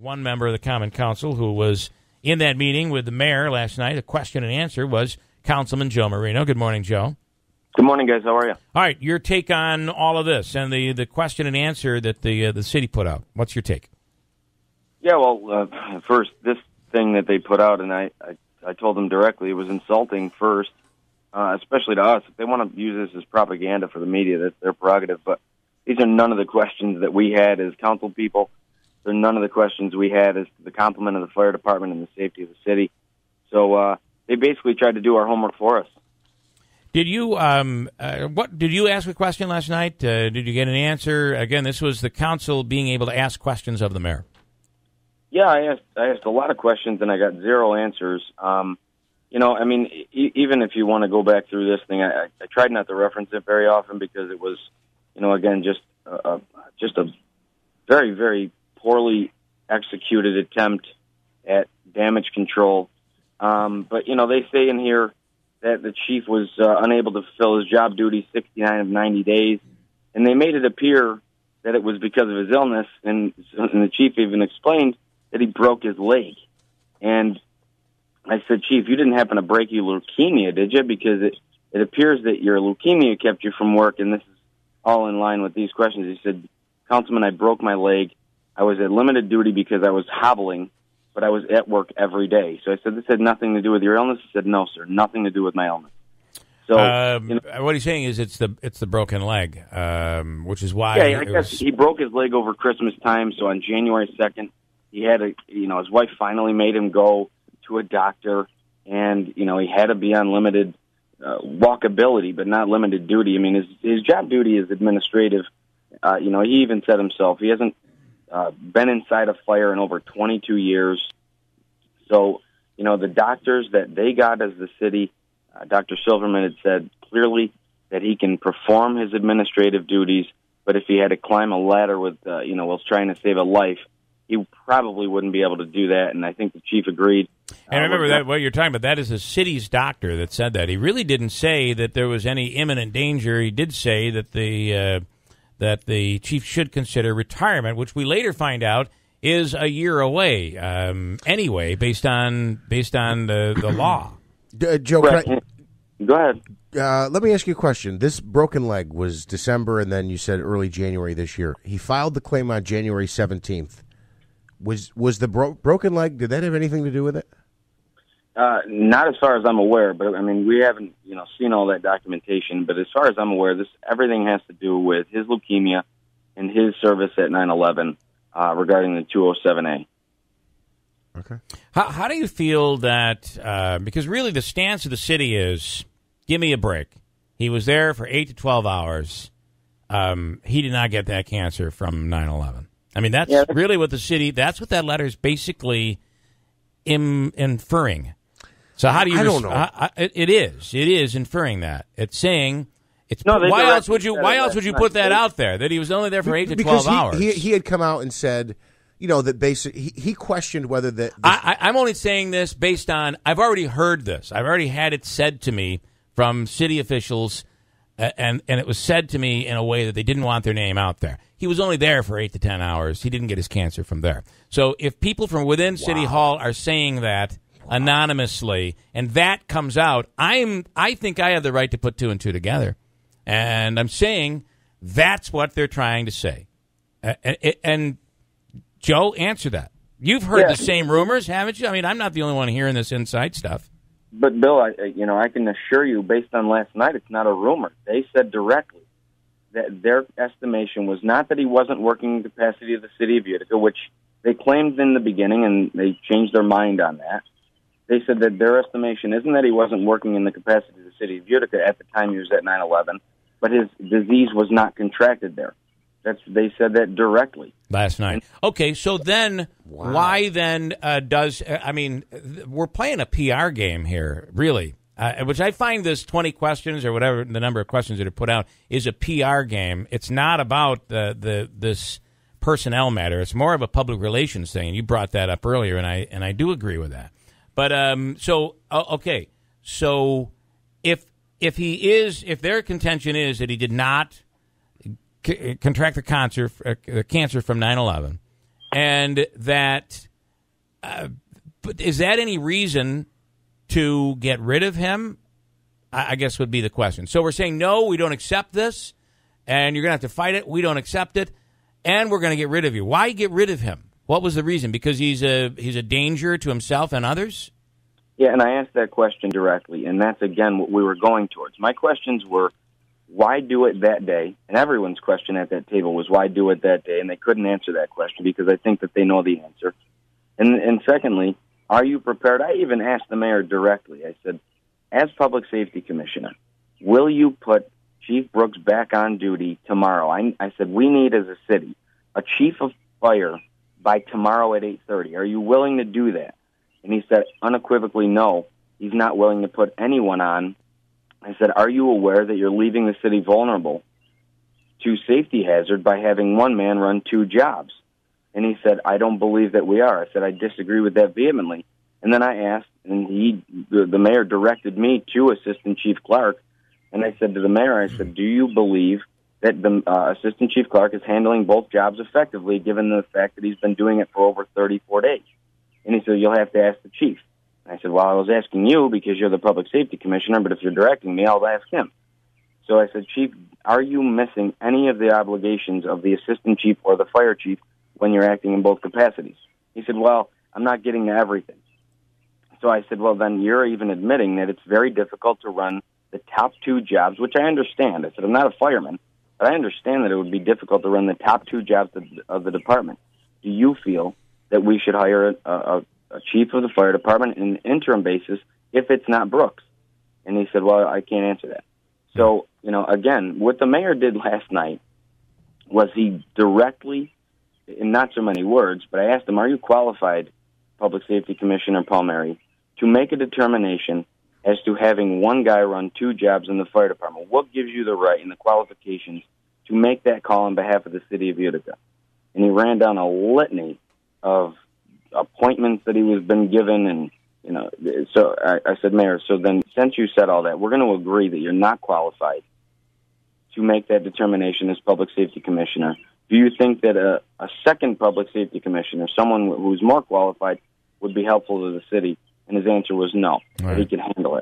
one member of the Common Council who was in that meeting with the mayor last night. A question and answer was Councilman Joe Marino. Good morning, Joe. Good morning, guys. How are you? All right, your take on all of this and the question and answer that the city put out. What's your take? Yeah, well, first, this thing that they put out, and I told them directly, it was insulting first, especially to us. If they want to use this as propaganda for the media, that's their prerogative. But these are none of the questions that we had as council people. They're none of the questions we had as the complement of the fire department and the safety of the city. So they basically tried to do our homework for us. Did you did you ask a question last night? Did you get an answer? Again, this was the council being able to ask questions of the mayor. Yeah, I asked a lot of questions, and I got zero answers. Even if you want to go back through this thing, I tried not to reference it very often because it was, again, just a very, very poorly executed attempt at damage control. But they say in here that the chief was unable to fulfill his job duties 69 of 90 days, and they made it appear that it was because of his illness, and the chief even explained that he broke his leg. And I said, Chief, you didn't happen to break your leukemia, did you? Because it appears that your leukemia kept you from work, and this is all in line with these questions. He said, Councilman, I broke my leg. I was at limited duty because I was hobbling, but I was at work every day. So I said, this had nothing to do with your illness? He said, no, sir, nothing to do with my illness. So what he's saying is it's the broken leg, which is why. Yeah, I guess he broke his leg over Christmas time. So on January 2nd, he had his wife finally made him go to a doctor, and he had to be on limited walkability, but not limited duty. I mean, his job duty is administrative. He even said himself he hasn't been inside a fire in over 22 years. So, the doctors that they got as the city, Dr. Silverman had said clearly that he can perform his administrative duties, but if he had to climb a ladder with, while trying to save a life, he probably wouldn't be able to do that, and I think the chief agreed. And remember that what you're talking about, that is the city's doctor that said that. He really didn't say that there was any imminent danger. He did say that the chief should consider retirement, which we later find out is a year away anyway, based on the law. Joe, go ahead. Let me ask you a question. This broken leg was December, and then you said early January this year. He filed the claim on January 17th. Was the broken leg, did that have anything to do with it? Not as far as I'm aware, but I mean, we haven't, seen all that documentation. But as far as I'm aware, everything has to do with his leukemia and his service at 9/11 regarding the 207A. Okay. How do you feel that? Because really, the stance of the city is, give me a break. He was there for 8 to 12 hours. He did not get that cancer from 9/11. I mean, that's really what that's what that letter is basically inferring. So how do you? I don't know. It is inferring that. It's saying why else would you put that out there? That he was only there for 8 to 12 hours. He had come out and said, that basically he questioned whether that. I'm only saying this based on I've already heard this. I've already had it said to me from city officials, and it was said to me in a way that they didn't want their name out there. He was only there for 8 to 10 hours. He didn't get his cancer from there. So if people from within City Hall are saying that anonymously, and that comes out, I think I have the right to put 2 and 2 together. And I'm saying that's what they're trying to say. And Joe, answer that. You've heard the same rumors, haven't you? I mean, I'm not the only one hearing this inside stuff. But, Bill, I can assure you, based on last night, it's not a rumor. They said directly that their estimation was not that he wasn't working in the capacity of the city of Utica, which they claimed in the beginning, and they changed their mind on that. They said that their estimation isn't that he wasn't working in the capacity of the city of Utica at the time he was at 9/11, but his disease was not contracted there. They said that directly. Last night. Okay, so then why then we're playing a PR game here, really, which I find this 20 questions or whatever the number of questions that are put out is a PR game. It's not about this personnel matter. It's more of a public relations thing, and you brought that up earlier, and I do agree with that. But so if their contention is that he did not contract the cancer from 9/11, and that but is that any reason to get rid of him? I guess would be the question. So we're saying, no, we don't accept this, and you're going to have to fight it. We don't accept it, and we're going to get rid of you. Why get rid of him? What was the reason? Because he's a danger to himself and others? Yeah, and I asked that question directly, and that's, again, what we were going towards. My questions were, why do it that day? And everyone's question at that table was, why do it that day? And they couldn't answer that question because I think that they know the answer. And secondly, are you prepared? I even asked the mayor directly. I said, as Public Safety Commissioner, will you put Chief Brooks back on duty tomorrow? I said, we need as a city a chief of fire by tomorrow at 8:30. Are you willing to do that? And he said unequivocally no. He's not willing to put anyone on. I said, are you aware that you're leaving the city vulnerable to safety hazard by having one man run two jobs? And he said, I don't believe that we are. I said, I disagree with that vehemently. And then I asked, and the mayor directed me to Assistant Chief Clark, and I said to the mayor, I said, do you believe that the Assistant Chief Clark is handling both jobs effectively, given the fact that he's been doing it for over 34 days? And he said, you'll have to ask the chief. And I said, well, I was asking you because you're the Public Safety Commissioner, but if you're directing me, I'll ask him. So I said, Chief, are you missing any of the obligations of the Assistant Chief or the Fire Chief when you're acting in both capacities? He said, well, I'm not getting to everything. So I said, well, then you're even admitting that it's very difficult to run the top two jobs, which I understand. I said, I'm not a fireman, but I understand that it would be difficult to run the top two jobs of the department. Do you feel that we should hire a chief of the fire department in an interim basis if it's not Brooks? And he said, well, I can't answer that. So, again, what the mayor did last night was he directly, in not so many words, but I asked him, are you qualified, Public Safety Commissioner Palmieri, to make a determination as to having one guy run two jobs in the fire department? What gives you the right and the qualifications to make that call on behalf of the city of Utica? And he ran down a litany of appointments that he was been given, and so I said, Mayor, so then since you said all that, we're going to agree that you're not qualified to make that determination as Public Safety Commissioner. Do you think that a second Public Safety Commissioner, someone who's more qualified, would be helpful to the city? And his answer was no, that he could handle it.